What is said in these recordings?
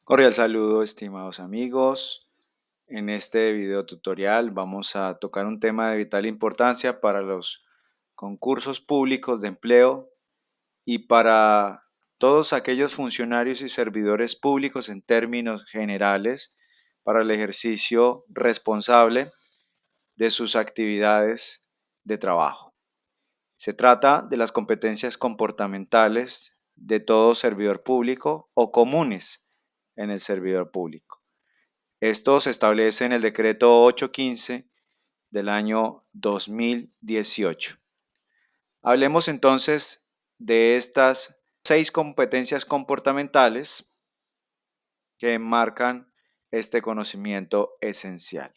Cordial saludo, estimados amigos. En este video tutorial vamos a tocar un tema de vital importancia para los concursos públicos de empleo y para todos aquellos funcionarios y servidores públicos en términos generales para el ejercicio responsable de sus actividades de trabajo. Se trata de las competencias comportamentales de todo servidor público o comunes en el servidor público. Esto se establece en el decreto 815 del año 2018. Hablemos entonces de estas 6 competencias comportamentales que marcan este conocimiento esencial.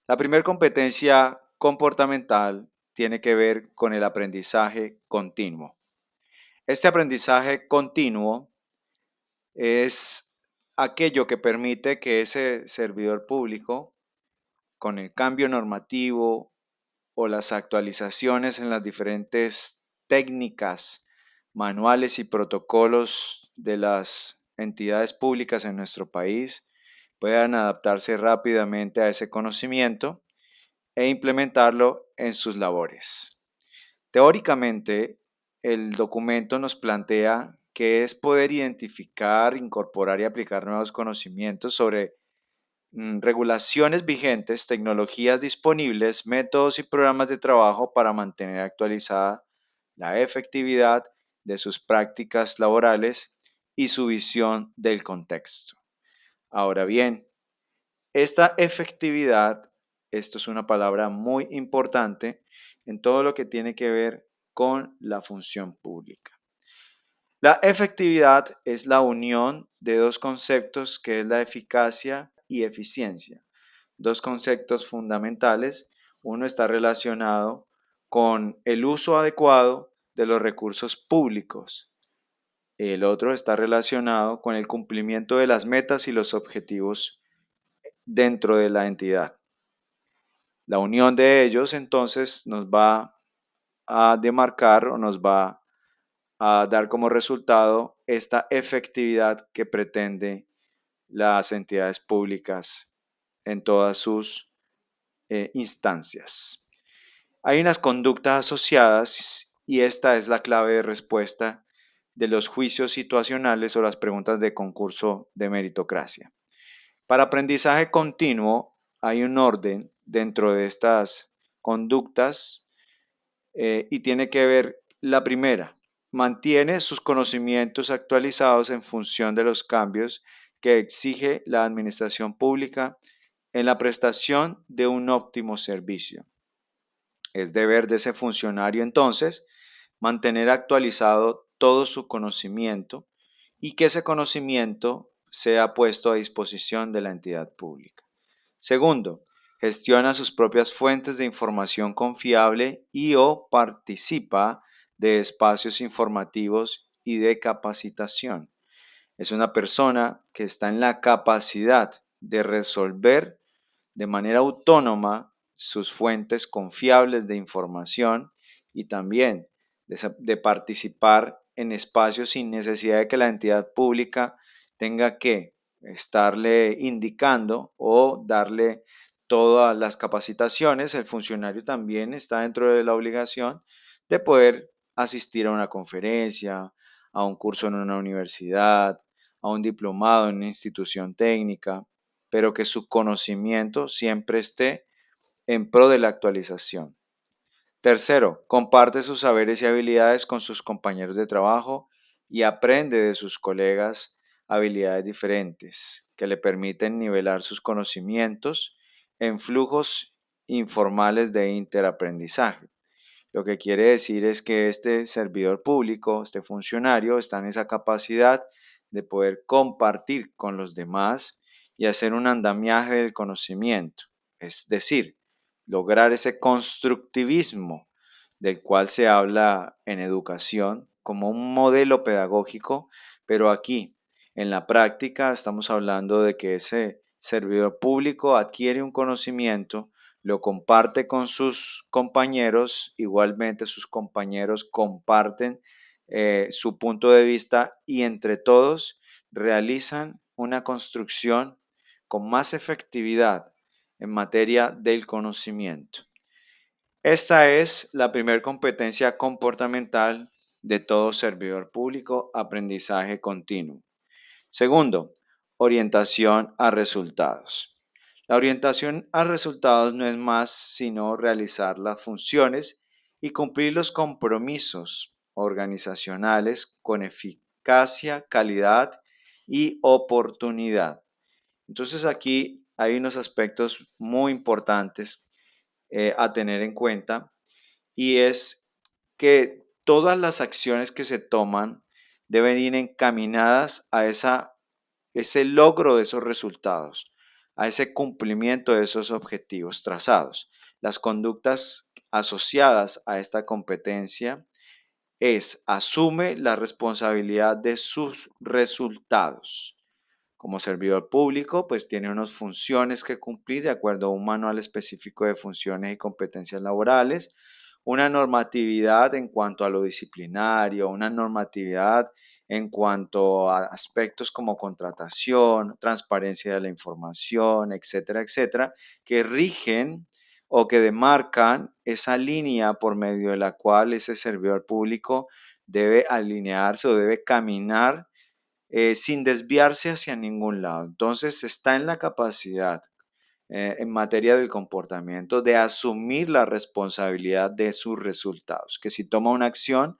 La primera competencia comportamental tiene que ver con el aprendizaje continuo. Este aprendizaje continuo es aquello que permite que ese servidor público, con el cambio normativo o las actualizaciones en las diferentes técnicas, manuales y protocolos de las entidades públicas en nuestro país, puedan adaptarse rápidamente a ese conocimiento e implementarlo en sus labores. Teóricamente, el documento nos plantea que es poder identificar, incorporar y aplicar nuevos conocimientos sobre regulaciones vigentes, tecnologías disponibles, métodos y programas de trabajo para mantener actualizada la efectividad de sus prácticas laborales y su visión del contexto. Ahora bien, esta efectividad, esto es una palabra muy importante en todo lo que tiene que ver con la función pública. La efectividad es la unión de dos conceptos que es la eficacia y eficiencia. Dos conceptos fundamentales. Uno está relacionado con el uso adecuado de los recursos públicos. El otro está relacionado con el cumplimiento de las metas y los objetivos dentro de la entidad. La unión de ellos entonces nos va a demarcar o nos va a dar como resultado esta efectividad que pretende las entidades públicas en todas sus instancias. Hay unas conductas asociadas y esta es la clave de respuesta de los juicios situacionales o las preguntas de concurso de meritocracia. Para aprendizaje continuo hay un orden dentro de estas conductas y tiene que ver la primera. Mantiene sus conocimientos actualizados en función de los cambios que exige la administración pública en la prestación de un óptimo servicio. Es deber de ese funcionario entonces mantener actualizado todo su conocimiento y que ese conocimiento sea puesto a disposición de la entidad pública. Segundo, gestiona sus propias fuentes de información confiable y o participa de espacios informativos y de capacitación. Es una persona que está en la capacidad de resolver de manera autónoma sus fuentes confiables de información y también de participar en espacios sin necesidad de que la entidad pública tenga que estarle indicando o darle todas las capacitaciones. El funcionario también está dentro de la obligación de poder asistir a una conferencia, a un curso en una universidad, a un diplomado en una institución técnica, pero que su conocimiento siempre esté en pro de la actualización. Tercero, comparte sus saberes y habilidades con sus compañeros de trabajo y aprende de sus colegas habilidades diferentes que le permiten nivelar sus conocimientos en flujos informales de interaprendizaje. Lo que quiere decir es que este servidor público, este funcionario, está en esa capacidad de poder compartir con los demás y hacer un andamiaje del conocimiento. Es decir, lograr ese constructivismo del cual se habla en educación como un modelo pedagógico, pero aquí en la práctica estamos hablando de que ese servidor público adquiere un conocimiento, lo comparte con sus compañeros, igualmente sus compañeros comparten su punto de vista y entre todos realizan una construcción con más efectividad en materia del conocimiento. Esta es la primera competencia comportamental de todo servidor público, aprendizaje continuo. Segundo, orientación a resultados. La orientación a resultados no es más sino realizar las funciones y cumplir los compromisos organizacionales con eficacia, calidad y oportunidad. Entonces aquí hay unos aspectos muy importantes a tener en cuenta, y es que todas las acciones que se toman deben ir encaminadas a ese logro de esos resultados, a ese cumplimiento de esos objetivos trazados. Las conductas asociadas a esta competencia es: asume la responsabilidad de sus resultados. Como servidor público, pues tiene unas funciones que cumplir de acuerdo a un manual específico de funciones y competencias laborales, una normatividad en cuanto a lo disciplinario, una normatividad en cuanto a aspectos como contratación, transparencia de la información, etcétera, etcétera, que rigen o que demarcan esa línea por medio de la cual ese servidor público debe alinearse o debe caminar sin desviarse hacia ningún lado. Entonces está en la capacidad en materia del comportamiento de asumir la responsabilidad de sus resultados, que si toma una acción,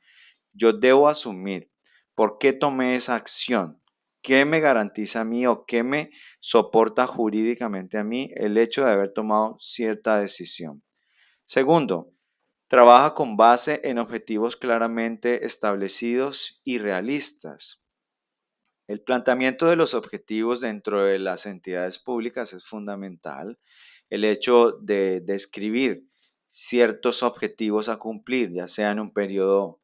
yo debo asumir por qué tomé esa acción, qué me garantiza a mí o qué me soporta jurídicamente a mí el hecho de haber tomado cierta decisión. Segundo, trabaja con base en objetivos claramente establecidos y realistas. El planteamiento de los objetivos dentro de las entidades públicas es fundamental. El hecho de describir ciertos objetivos a cumplir, ya sea en un periodo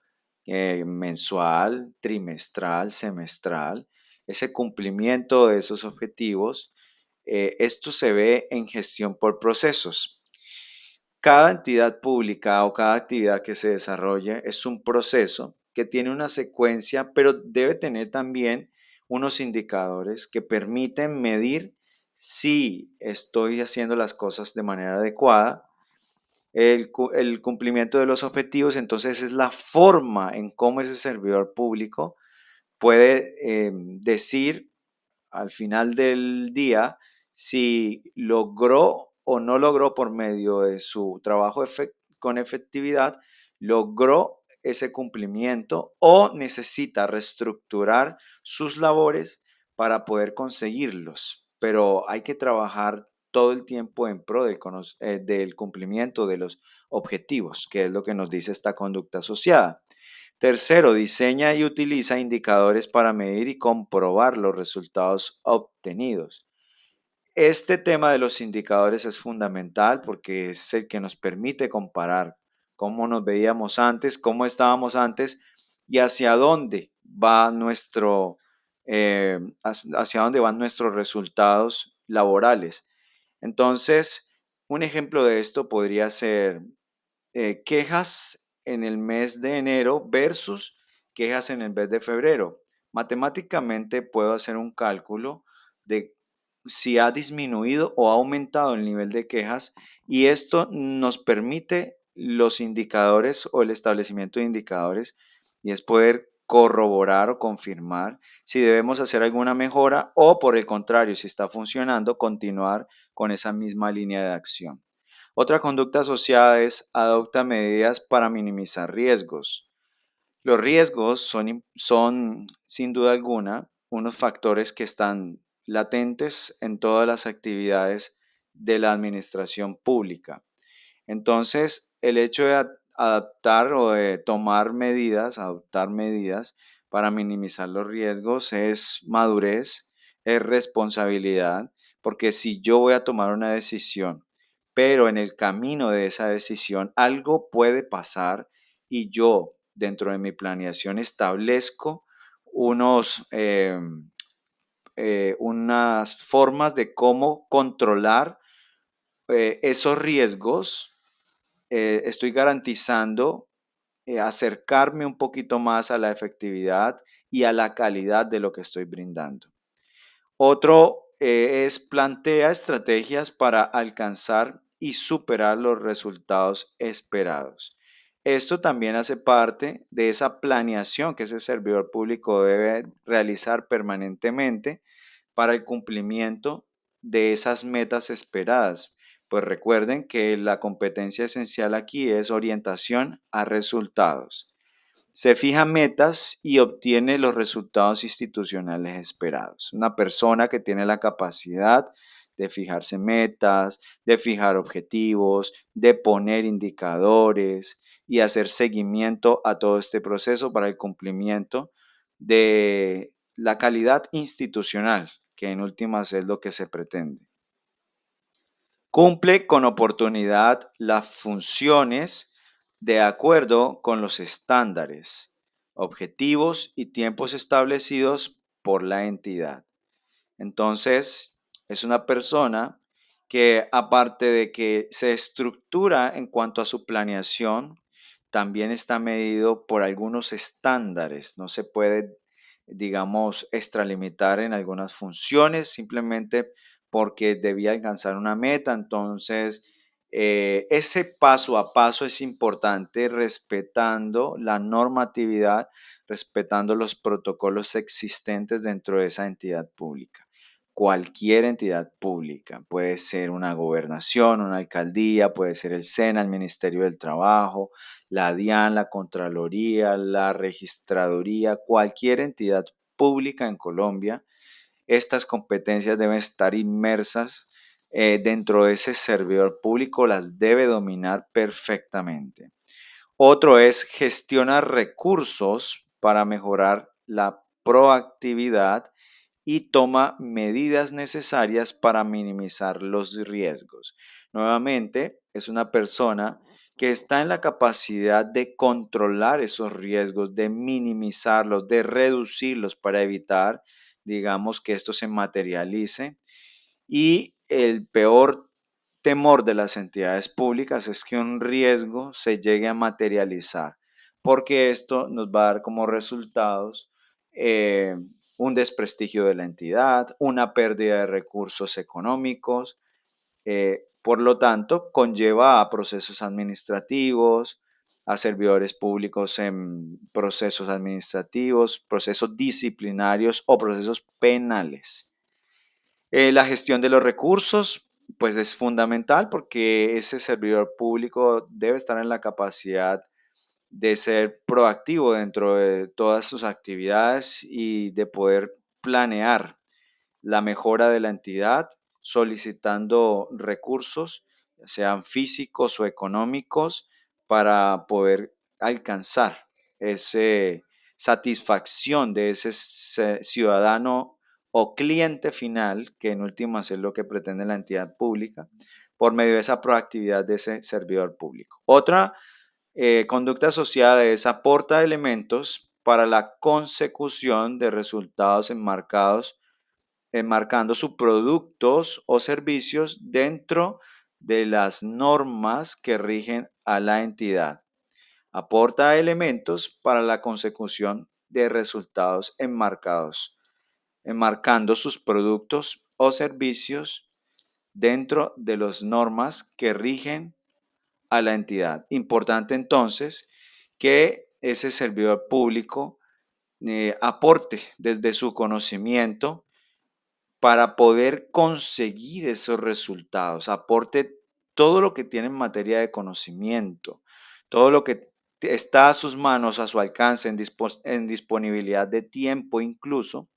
mensual, trimestral, semestral, ese cumplimiento de esos objetivos, esto se ve en gestión por procesos. Cada entidad pública o cada actividad que se desarrolle es un proceso que tiene una secuencia, pero debe tener también unos indicadores que permiten medir si estoy haciendo las cosas de manera adecuada. El cumplimiento de los objetivos, entonces, es la forma en cómo ese servidor público puede decir al final del día si logró o no logró por medio de su trabajo con efectividad, logró ese cumplimiento o necesita reestructurar sus labores para poder conseguirlos. Pero hay que trabajar todo el tiempo en pro del cumplimiento de los objetivos, que es lo que nos dice esta conducta asociada. Tercero, diseña y utiliza indicadores para medir y comprobar los resultados obtenidos. Este tema de los indicadores es fundamental porque es el que nos permite comparar cómo nos veíamos antes, cómo estábamos antes y hacia dónde va hacia dónde van nuestros resultados laborales. Entonces, un ejemplo de esto podría ser quejas en el mes de enero versus quejas en el mes de febrero. Matemáticamente puedo hacer un cálculo de si ha disminuido o ha aumentado el nivel de quejas, y esto nos permite los indicadores o el establecimiento de indicadores, y es poder corroborar o confirmar si debemos hacer alguna mejora o, por el contrario, si está funcionando, continuar con esa misma línea de acción. Otra conducta asociada es: adopta medidas para minimizar riesgos. Los riesgos son, sin duda alguna, unos factores que están latentes en todas las actividades de la administración pública. Entonces, el hecho de adaptar o de adoptar medidas para minimizar los riesgos es madurez, es responsabilidad, porque si yo voy a tomar una decisión, pero en el camino de esa decisión algo puede pasar y yo dentro de mi planeación establezco unas formas de cómo controlar esos riesgos, estoy garantizando acercarme un poquito más a la efectividad y a la calidad de lo que estoy brindando. Otro es plantea estrategias para alcanzar y superar los resultados esperados. Esto también hace parte de esa planeación que ese servidor público debe realizar permanentemente para el cumplimiento de esas metas esperadas. Pues recuerden que la competencia esencial aquí es orientación a resultados. Se fija metas y obtiene los resultados institucionales esperados. Una persona que tiene la capacidad de fijarse metas, de fijar objetivos, de poner indicadores y hacer seguimiento a todo este proceso para el cumplimiento de la calidad institucional, que en últimas es lo que se pretende. Cumple con oportunidad las funciones de acuerdo con los estándares, objetivos y tiempos establecidos por la entidad. Entonces, es una persona que aparte de que se estructura en cuanto a su planeación, también está medido por algunos estándares. No se puede, digamos, extralimitar en algunas funciones simplemente porque debía alcanzar una meta. Entonces, ese paso a paso es importante respetando la normatividad, respetando los protocolos existentes dentro de esa entidad pública. Cualquier entidad pública, puede ser una gobernación, una alcaldía, puede ser el SENA, el Ministerio del Trabajo, la DIAN, la Contraloría, la Registraduría, cualquier entidad pública en Colombia, estas competencias deben estar inmersas dentro de ese servidor público, las debe dominar perfectamente. Otro es gestionar recursos para mejorar la proactividad y toma medidas necesarias para minimizar los riesgos. Nuevamente, es una persona que está en la capacidad de controlar esos riesgos, de minimizarlos, de reducirlos para evitar, digamos, que esto se materialice. Y el peor temor de las entidades públicas es que un riesgo se llegue a materializar, porque esto nos va a dar como resultados eh, un desprestigio de la entidad, una pérdida de recursos económicos, por lo tanto, conlleva a procesos administrativos, a servidores públicos en procesos administrativos, procesos disciplinarios o procesos penales. La gestión de los recursos, pues es fundamental porque ese servidor público debe estar en la capacidad de ser proactivo dentro de todas sus actividades y de poder planear la mejora de la entidad solicitando recursos, sean físicos o económicos, para poder alcanzar esa satisfacción de ese ciudadano o cliente final, que en últimas es lo que pretende la entidad pública, por medio de esa proactividad de ese servidor público. Otra conducta asociada es aporta elementos para la consecución de resultados enmarcando sus productos o servicios dentro de las normas que rigen a la entidad. Aporta elementos para la consecución de resultados enmarcando sus productos o servicios dentro de las normas que rigen a la entidad. Importante entonces que ese servidor público aporte desde su conocimiento para poder conseguir esos resultados. Aporte todo lo que tiene en materia de conocimiento, todo lo que está a sus manos, a su alcance, en disponibilidad de tiempo incluso,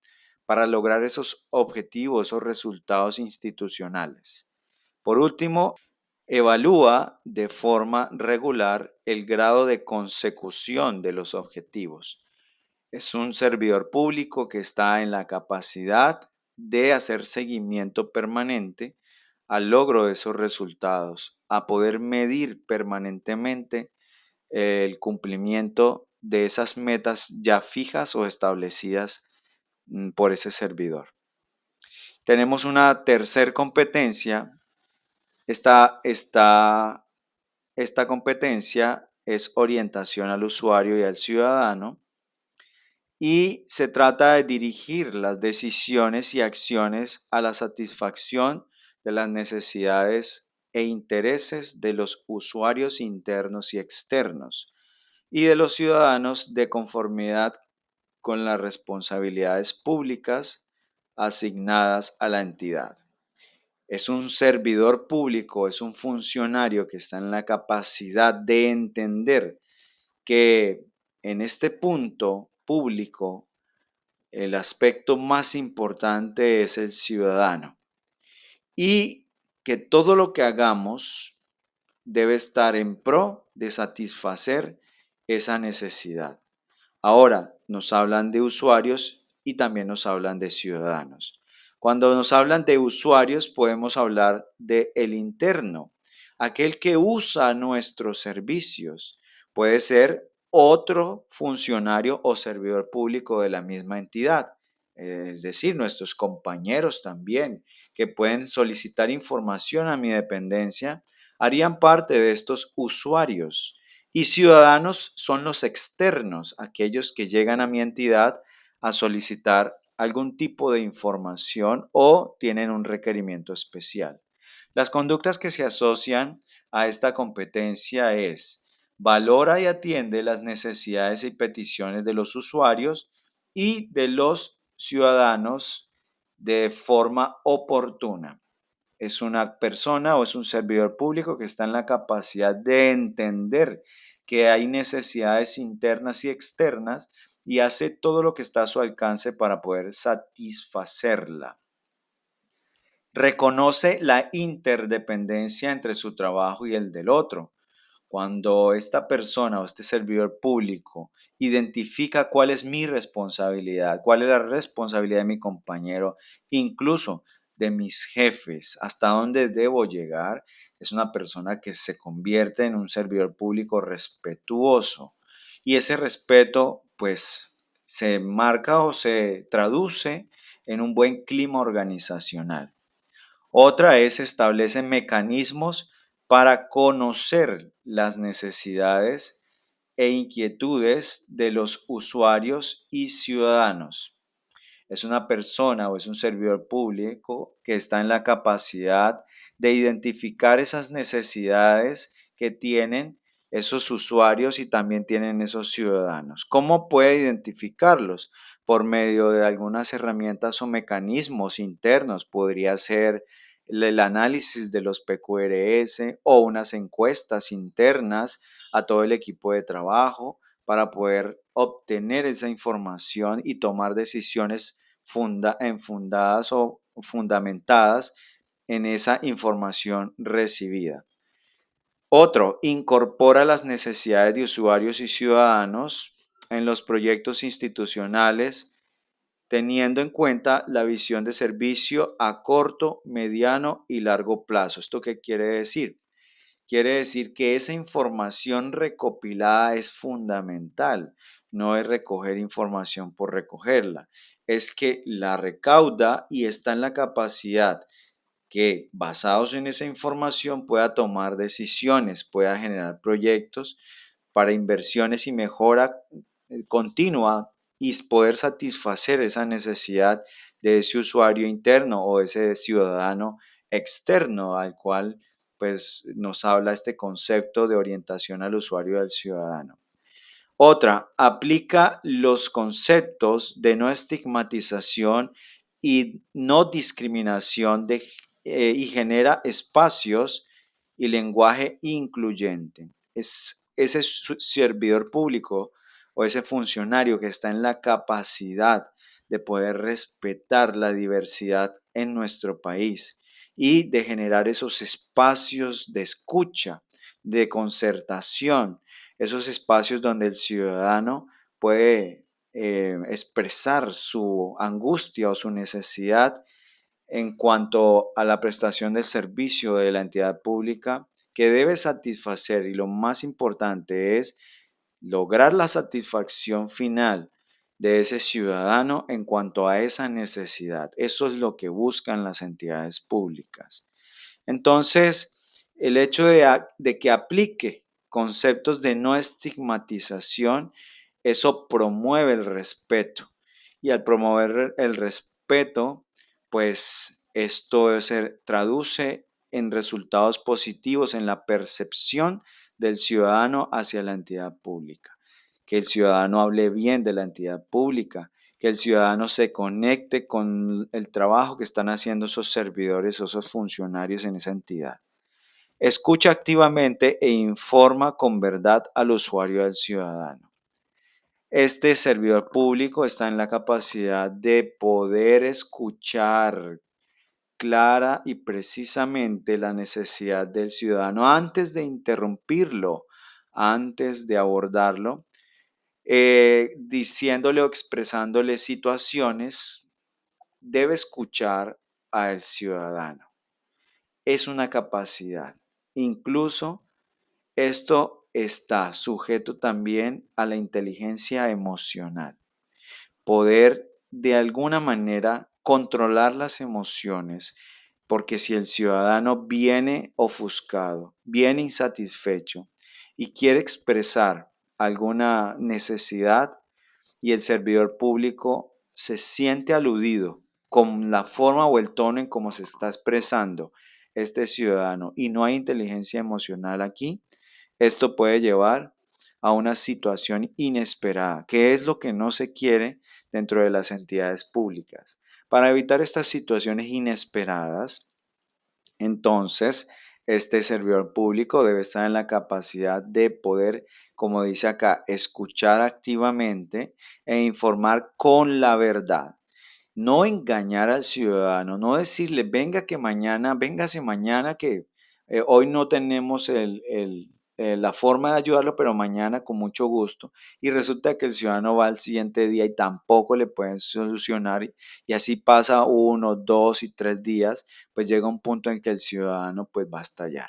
para lograr esos objetivos, esos resultados institucionales. Por último, evalúa de forma regular el grado de consecución de los objetivos. Es un servidor público que está en la capacidad de hacer seguimiento permanente al logro de esos resultados, a poder medir permanentemente el cumplimiento de esas metas ya fijas o establecidas por ese servidor. Tenemos una tercer competencia. Esta competencia es orientación al usuario y al ciudadano. y se trata de dirigir las decisiones y acciones a la satisfacción de las necesidades e intereses de los usuarios internos y externos y de los ciudadanos de conformidad con las responsabilidades públicas asignadas a la entidad. Es un servidor público, es un funcionario que está en la capacidad de entender que en este punto público el aspecto más importante es el ciudadano y que todo lo que hagamos debe estar en pro de satisfacer esa necesidad. Ahora nos hablan de usuarios y también nos hablan de ciudadanos. Cuando nos hablan de usuarios podemos hablar de el interno, aquel que usa nuestros servicios. Puede ser otro funcionario o servidor público de la misma entidad, es decir, nuestros compañeros también, que pueden solicitar información a mi dependencia, harían parte de estos usuarios. Y ciudadanos son los externos, aquellos que llegan a mi entidad a solicitar algún tipo de información o tienen un requerimiento especial. Las conductas que se asocian a esta competencia es: valora y atiende las necesidades y peticiones de los usuarios y de los ciudadanos de forma oportuna. Es una persona o es un servidor público que está en la capacidad de entender que hay necesidades internas y externas y hace todo lo que está a su alcance para poder satisfacerla. Reconoce la interdependencia entre su trabajo y el del otro. Cuando esta persona o este servidor público identifica cuál es mi responsabilidad, cuál es la responsabilidad de mi compañero, incluso de mis jefes, hasta dónde debo llegar, es una persona que se convierte en un servidor público respetuoso. Y ese respeto, pues, se marca o se traduce en un buen clima organizacional. Otra es establece mecanismos para conocer las necesidades e inquietudes de los usuarios y ciudadanos. Es una persona o es un servidor público que está en la capacidad de identificar esas necesidades que tienen esos usuarios y también tienen esos ciudadanos. ¿Cómo puede identificarlos? Por medio de algunas herramientas o mecanismos internos. Podría ser el análisis de los PQRS o unas encuestas internas a todo el equipo de trabajo para poder obtener esa información y tomar decisiones fundadas o fundamentadas en esa información recibida. Otro, incorpora las necesidades de usuarios y ciudadanos en los proyectos institucionales, teniendo en cuenta la visión de servicio a corto, mediano y largo plazo. ¿Esto qué quiere decir? Quiere decir que esa información recopilada es fundamental, no es recoger información por recogerla, es que la recauda y está en la capacidad que, basados en esa información, pueda tomar decisiones, pueda generar proyectos para inversiones y mejora continua y poder satisfacer esa necesidad de ese usuario interno o ese ciudadano externo al cual pues nos habla este concepto de orientación al usuario y al ciudadano. Otra, aplica los conceptos de no estigmatización y no discriminación y genera espacios y lenguaje incluyente. Es ese servidor público o ese funcionario que está en la capacidad de poder respetar la diversidad en nuestro país y de generar esos espacios de escucha, de concertación, esos espacios donde el ciudadano puede expresar su angustia o su necesidad en cuanto a la prestación del servicio de la entidad pública que debe satisfacer, y lo más importante es lograr la satisfacción final de ese ciudadano en cuanto a esa necesidad. Eso es lo que buscan las entidades públicas. Entonces, el hecho de que aplique conceptos de no estigmatización Eso promueve el respeto y al promover el respeto, pues esto se traduce en resultados positivos en la percepción del ciudadano hacia la entidad pública. Que el ciudadano hable bien de la entidad pública, que el ciudadano se conecte con el trabajo que están haciendo esos servidores o esos funcionarios en esa entidad. Escucha activamente e informa con verdad al usuario del ciudadano. Este servidor público está en la capacidad de poder escuchar clara y precisamente la necesidad del ciudadano antes de interrumpirlo, antes de abordarlo, diciéndole o expresándole situaciones, debe escuchar al ciudadano. Es una capacidad. Incluso esto está sujeto también a la inteligencia emocional. Poder de alguna manera controlar las emociones, porque si el ciudadano viene ofuscado, viene insatisfecho y quiere expresar alguna necesidad y el servidor público se siente aludido con la forma o el tono en cómo se está expresando este ciudadano y no hay inteligencia emocional aquí, esto puede llevar a una situación inesperada, que es lo que no se quiere dentro de las entidades públicas. Para evitar estas situaciones inesperadas, entonces, este servidor público debe estar en la capacidad de poder, como dice acá, escuchar activamente e informar con la verdad. No engañar al ciudadano, no decirle, venga que mañana, véngase mañana que hoy no tenemos la forma de ayudarlo, pero mañana con mucho gusto. Y resulta que el ciudadano va al siguiente día y tampoco le pueden solucionar y así pasa 1, 2 y 3 días, pues llega un punto en que el ciudadano pues va a estallar.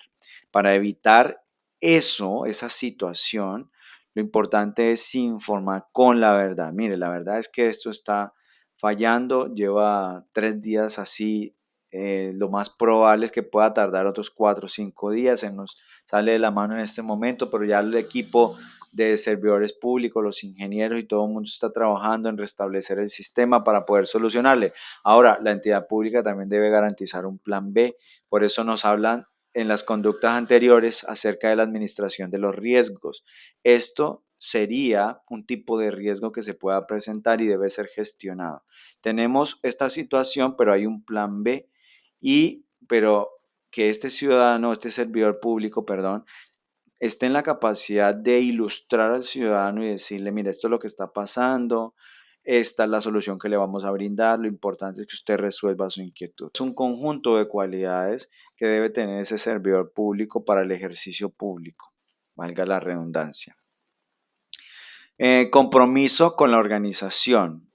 Para evitar eso, esa situación, lo importante es informar con la verdad. Mire, la verdad es que esto está fallando, lleva 3 días así, lo más probable es que pueda tardar otros 4 o 5 días, se nos sale de la mano en este momento, pero ya el equipo de servidores públicos, los ingenieros y todo el mundo está trabajando en restablecer el sistema para poder solucionarle. Ahora, la entidad pública también debe garantizar un plan B, por eso nos hablan en las conductas anteriores acerca de la administración de los riesgos. Esto sería un tipo de riesgo que se pueda presentar y debe ser gestionado. Tenemos esta situación, pero hay un plan B pero que este ciudadano, este servidor público, perdón, esté en la capacidad de ilustrar al ciudadano y decirle, mira, esto es lo que está pasando, esta es la solución que le vamos a brindar, lo importante es que usted resuelva su inquietud. Es un conjunto de cualidades que debe tener ese servidor público para el ejercicio público, valga la redundancia. Compromiso con la organización.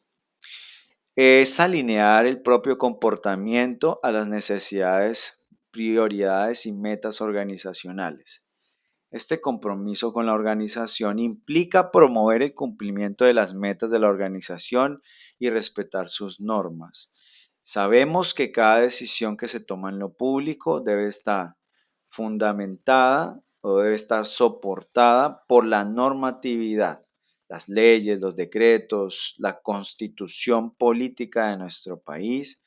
Es alinear el propio comportamiento a las necesidades, prioridades y metas organizacionales. Este compromiso con la organización implica promover el cumplimiento de las metas de la organización y respetar sus normas. Sabemos que cada decisión que se toma en lo público debe estar fundamentada o debe estar soportada por la normatividad, las leyes, los decretos, la constitución política de nuestro país.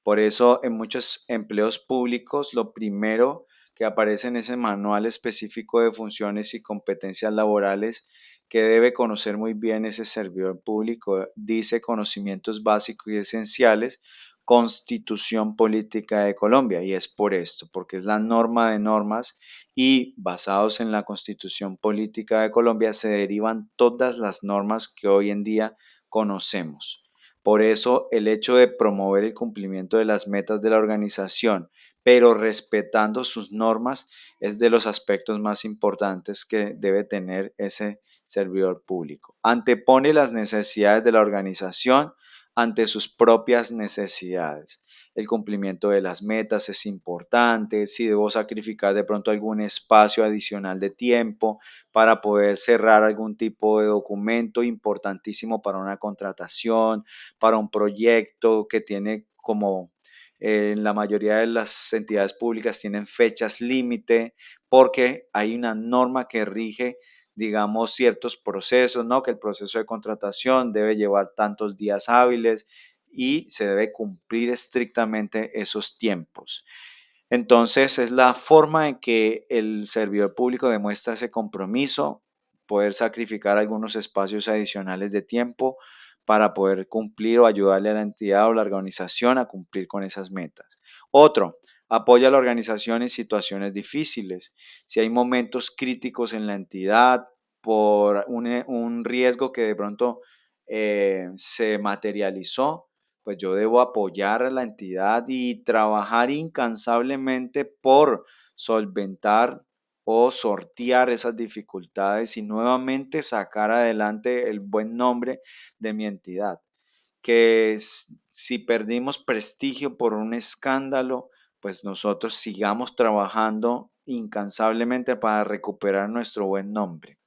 Por eso en muchos empleos públicos lo primero que aparece en ese manual específico de funciones y competencias laborales que debe conocer muy bien ese servidor público, dice conocimientos básicos y esenciales, Constitución Política de Colombia. Y es por esto, porque es la norma de normas y basados en la Constitución Política de Colombia se derivan todas las normas que hoy en día conocemos. Por eso el hecho de promover el cumplimiento de las metas de la organización, pero respetando sus normas, es de los aspectos más importantes que debe tener ese servidor público. Antepone las necesidades de la organización ante sus propias necesidades. El cumplimiento de las metas es importante, si debo sacrificar de pronto algún espacio adicional de tiempo para poder cerrar algún tipo de documento importantísimo para una contratación, para un proyecto que tiene como en la mayoría de las entidades públicas tienen fechas límite porque hay una norma que rige digamos, ciertos procesos, ¿no? Que el proceso de contratación debe llevar tantos días hábiles y se debe cumplir estrictamente esos tiempos. Entonces, es la forma en que el servidor público demuestra ese compromiso, poder sacrificar algunos espacios adicionales de tiempo para poder cumplir o ayudarle a la entidad o la organización a cumplir con esas metas. Otro, apoya a la organización en situaciones difíciles. Si hay momentos críticos en la entidad por un riesgo que de pronto se materializó, pues yo debo apoyar a la entidad y trabajar incansablemente por solventar o sortear esas dificultades y nuevamente sacar adelante el buen nombre de mi entidad. Si perdimos prestigio por un escándalo, pues nosotros sigamos trabajando incansablemente para recuperar nuestro buen nombre.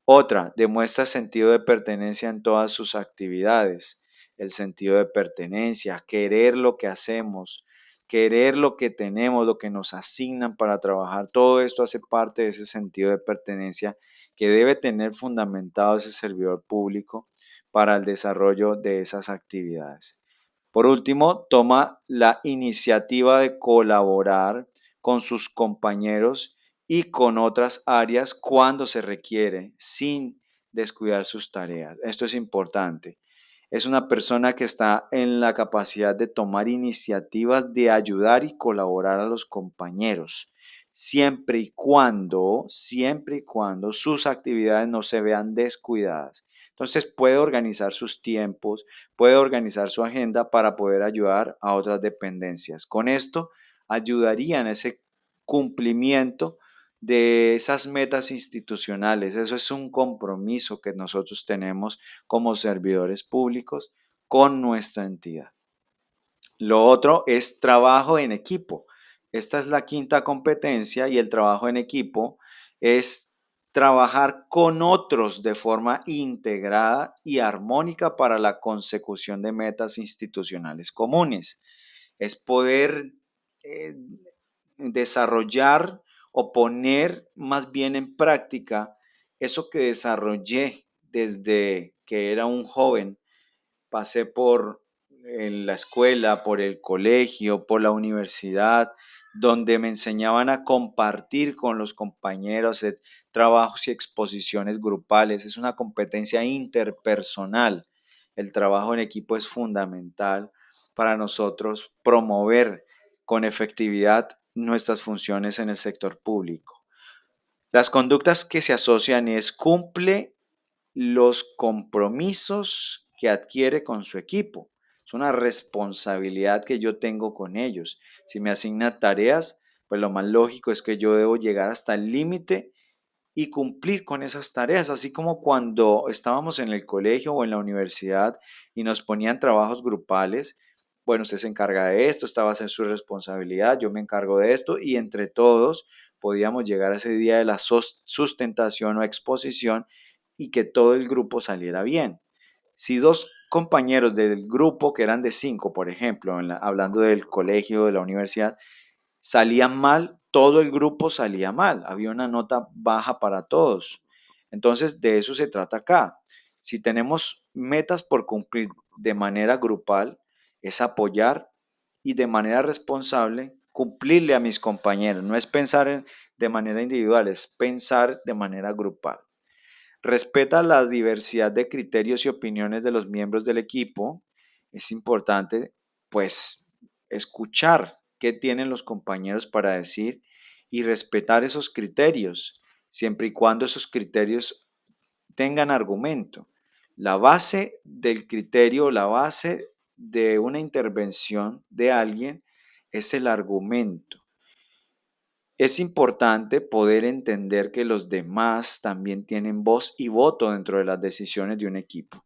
Otra, demuestra sentido de pertenencia en todas sus actividades. El sentido de pertenencia, querer lo que hacemos, querer lo que tenemos, lo que nos asignan para trabajar. Todo esto hace parte de ese sentido de pertenencia que debe tener fundamentado ese servidor público para el desarrollo de esas actividades. Por último, toma la iniciativa de colaborar con sus compañeros y con otras áreas cuando se requiere, sin descuidar sus tareas. Esto es importante. Es una persona que está en la capacidad de tomar iniciativas de ayudar y colaborar a los compañeros, siempre y cuando sus actividades no se vean descuidadas. Entonces puede organizar sus tiempos, puede organizar su agenda para poder ayudar a otras dependencias. Con esto ayudaría en ese cumplimiento de esas metas institucionales. Eso es un compromiso que nosotros tenemos como servidores públicos con nuestra entidad. Lo otro es trabajo en equipo. Esta es la quinta competencia y el trabajo en equipo es trabajar con otros de forma integrada y armónica para la consecución de metas institucionales comunes. Es poder eh, desarrollar o poner más bien en práctica eso que desarrollé desde que era un joven. Pasé por la escuela, por el colegio, por la universidad, donde me enseñaban a compartir con los compañeros, trabajos y exposiciones grupales. Es una competencia interpersonal. El trabajo en equipo es fundamental para nosotros promover con efectividad nuestras funciones en el sector público. Las conductas que se asocian es cumple los compromisos que adquiere con su equipo. Es una responsabilidad que yo tengo con ellos. Si me asignan tareas, pues lo más lógico es que yo debo llegar hasta el límite y cumplir con esas tareas, así como cuando estábamos en el colegio o en la universidad y nos ponían trabajos grupales. Bueno, usted se encarga de esto, esta va a ser su responsabilidad, yo me encargo de esto y entre todos podíamos llegar a ese día de la sustentación o exposición y que todo el grupo saliera bien. Si dos compañeros del grupo, que eran de cinco, por ejemplo, hablando del colegio, de la universidad, salían mal, todo el grupo salía mal, había una nota baja para todos. Entonces, de eso se trata acá. Si tenemos metas por cumplir de manera grupal, es apoyar y de manera responsable cumplirle a mis compañeros. No es pensar de manera individual, es pensar de manera grupal. Respeta la diversidad de criterios y opiniones de los miembros del equipo. Es importante, pues, escuchar qué tienen los compañeros para decir y respetar esos criterios, siempre y cuando esos criterios tengan argumento. La base del criterio, la base de una intervención de alguien es el argumento. Es importante poder entender que los demás también tienen voz y voto dentro de las decisiones de un equipo.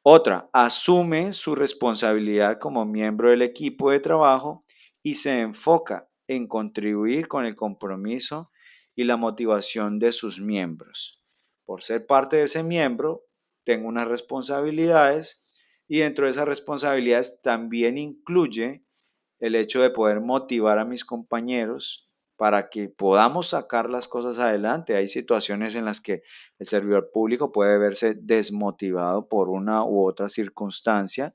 Otra, asume su responsabilidad como miembro del equipo de trabajo y se enfoca en contribuir con el compromiso y la motivación de sus miembros. Por ser parte de ese miembro, tengo unas responsabilidades y dentro de esas responsabilidades también incluye el hecho de poder motivar a mis compañeros para que podamos sacar las cosas adelante. Hay situaciones en las que el servidor público puede verse desmotivado por una u otra circunstancia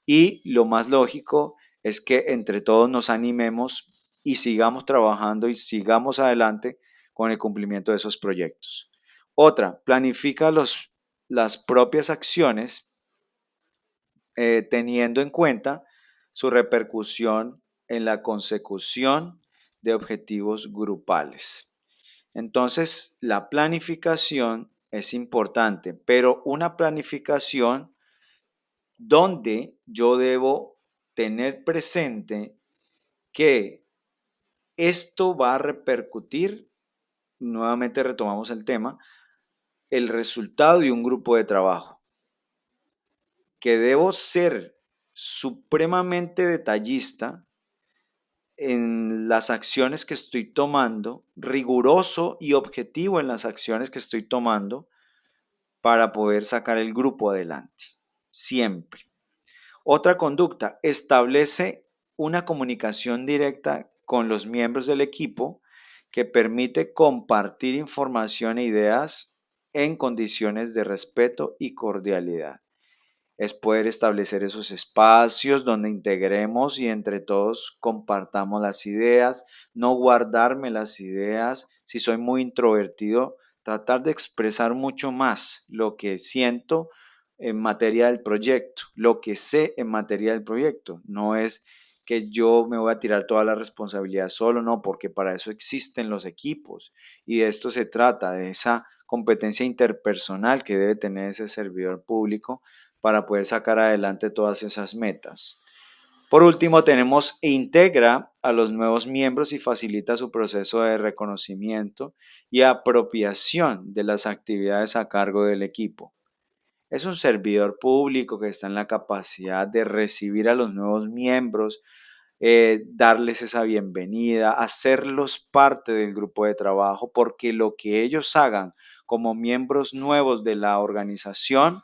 y lo más lógico es que entre todos nos animemos y sigamos trabajando y sigamos adelante con el cumplimiento de esos proyectos. Otra, planifica las propias acciones teniendo en cuenta su repercusión en la consecución de objetivos grupales. Entonces, la planificación es importante, pero una planificación donde yo debo tener presente que esto va a repercutir, nuevamente retomamos el tema, el resultado de un grupo de trabajo, que debo ser supremamente detallista en las acciones que estoy tomando, riguroso y objetivo en las acciones que estoy tomando para poder sacar el grupo adelante, siempre. Otra conducta, establece una comunicación directa con los miembros del equipo que permite compartir información e ideas en condiciones de respeto y cordialidad. Es poder establecer esos espacios donde integremos y entre todos compartamos las ideas, no guardarme las ideas. Si soy muy introvertido, tratar de expresar mucho más lo que siento en materia del proyecto, lo que sé en materia del proyecto. No es que yo me voy a tirar toda la responsabilidad solo, no, porque para eso existen los equipos y de esto se trata, de esa competencia interpersonal que debe tener ese servidor público para poder sacar adelante todas esas metas. Por último, tenemos integra a los nuevos miembros y facilita su proceso de reconocimiento y apropiación de las actividades a cargo del equipo. Es un servidor público que está en la capacidad de recibir a los nuevos miembros, darles esa bienvenida, hacerlos parte del grupo de trabajo, porque lo que ellos hagan como miembros nuevos de la organización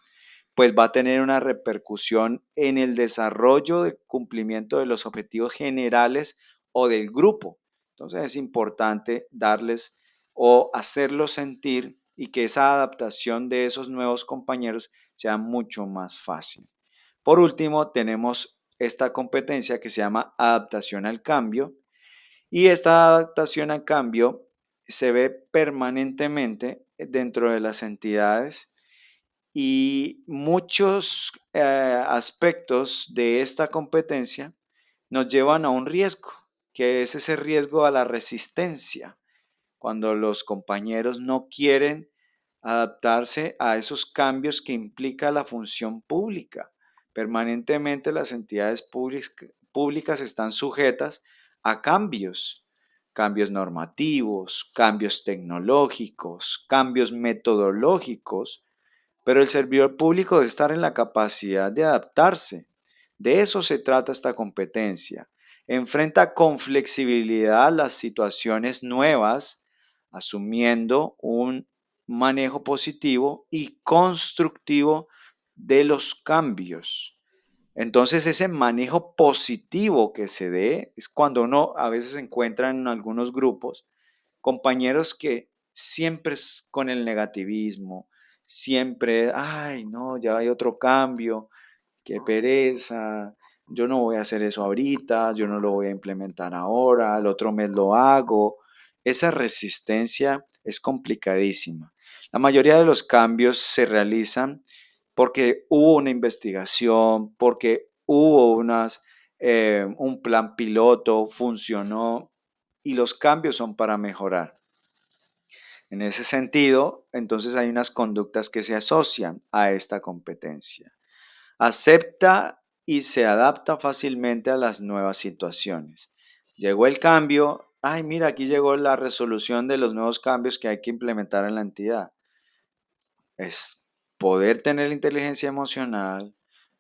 pues va a tener una repercusión en el desarrollo de cumplimiento de los objetivos generales o del grupo. Entonces es importante darles o hacerlos sentir y que esa adaptación de esos nuevos compañeros sea mucho más fácil. Por último, tenemos esta competencia que se llama adaptación al cambio y esta adaptación al cambio se ve permanentemente dentro de las entidades y muchos aspectos de esta competencia nos llevan a un riesgo, que es ese riesgo a la resistencia, cuando los compañeros no quieren adaptarse a esos cambios que implica la función pública. Permanentemente las entidades públicas están sujetas a cambios, cambios normativos, cambios tecnológicos, cambios metodológicos, pero el servidor público debe estar en la capacidad de adaptarse. De eso se trata esta competencia. Enfrenta con flexibilidad las situaciones nuevas, asumiendo un manejo positivo y constructivo de los cambios. Entonces ese manejo positivo que se dé es cuando uno a veces se encuentra en algunos grupos compañeros que siempre es con el negativismo, siempre, ay, no, ya hay otro cambio, qué pereza, yo no voy a hacer eso ahorita, yo no lo voy a implementar ahora, el otro mes lo hago. Esa resistencia es complicadísima. La mayoría de los cambios se realizan porque hubo una investigación, porque hubo un plan piloto, funcionó y los cambios son para mejorar. En ese sentido, entonces hay unas conductas que se asocian a esta competencia. Acepta y se adapta fácilmente a las nuevas situaciones. Llegó el cambio, ay, mira, aquí llegó la resolución de los nuevos cambios que hay que implementar en la entidad. Es poder tener la inteligencia emocional,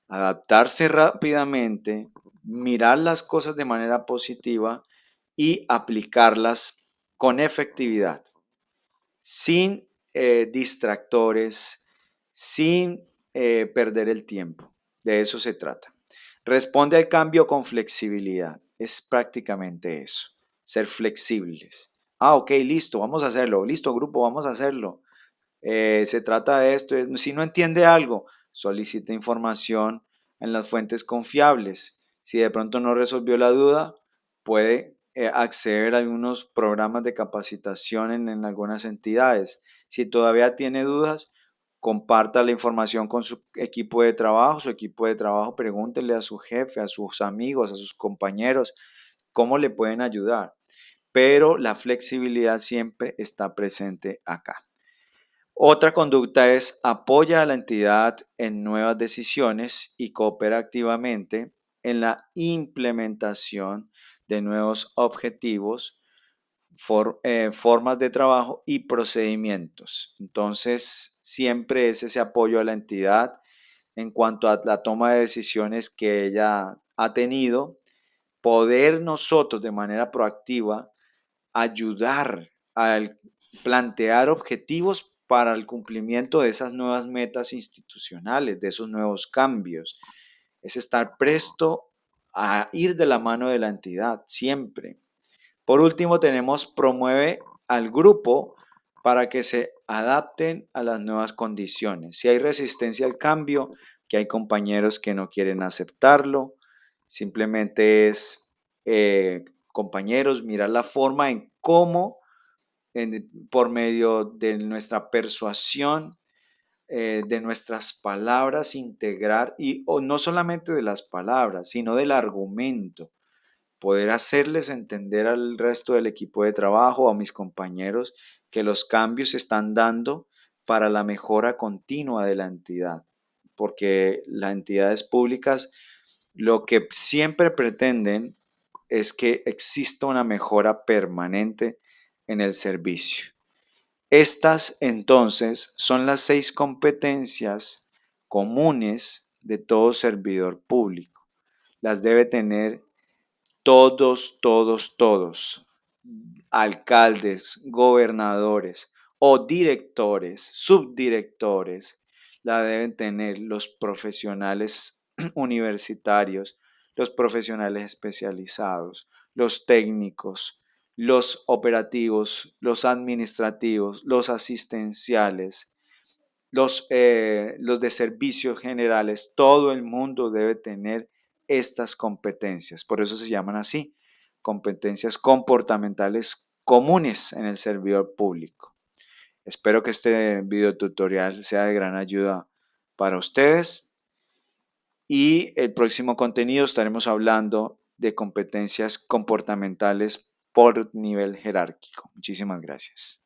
adaptarse rápidamente, mirar las cosas de manera positiva y aplicarlas con efectividad sin distractores, sin perder el tiempo. De eso se trata. Responde al cambio con flexibilidad. Es prácticamente eso. ser flexibles. Ah, ok, listo, vamos a hacerlo. Listo, grupo, vamos a hacerlo. Se trata de esto. Si no entiende algo, solicite información en las fuentes confiables. Si de pronto no resolvió la duda, puede acceder a algunos programas de capacitación en algunas entidades. Si todavía tiene dudas, comparta la información con su equipo de trabajo. Su equipo de trabajo, pregúntele a su jefe, a sus amigos, a sus compañeros, cómo le pueden ayudar. Pero la flexibilidad siempre está presente acá. Otra conducta es apoya a la entidad en nuevas decisiones y coopera activamente en la implementación de nuevos objetivos, formas de trabajo y procedimientos. Entonces, siempre es ese apoyo a la entidad en cuanto a la toma de decisiones que ella ha tenido, poder nosotros de manera proactiva ayudar al plantear objetivos para el cumplimiento de esas nuevas metas institucionales, de esos nuevos cambios. Es estar presto a ir de la mano de la entidad, siempre. Por último, tenemos promueve al grupo para que se adapten a las nuevas condiciones. Si hay resistencia al cambio, que hay compañeros que no quieren aceptarlo, simplemente es, compañeros, mirar la forma en cómo, por medio de nuestra persuasión, de nuestras palabras, integrar, y o no solamente de las palabras, sino del argumento, poder hacerles entender al resto del equipo de trabajo, a mis compañeros, que los cambios se están dando para la mejora continua de la entidad, porque las entidades públicas lo que siempre pretenden es que exista una mejora permanente en el servicio. Estas entonces son las 6 competencias comunes de todo servidor público. Las debe tener todos, alcaldes, gobernadores o directores, subdirectores, la deben tener los profesionales universitarios, los profesionales especializados, los técnicos, los operativos, los administrativos, los asistenciales, los de servicios generales. Todo el mundo debe tener estas competencias. Por eso se llaman así, competencias comportamentales comunes en el servidor público. Espero que este video tutorial sea de gran ayuda para ustedes, y el próximo contenido estaremos hablando de competencias comportamentales por nivel jerárquico. Muchísimas gracias.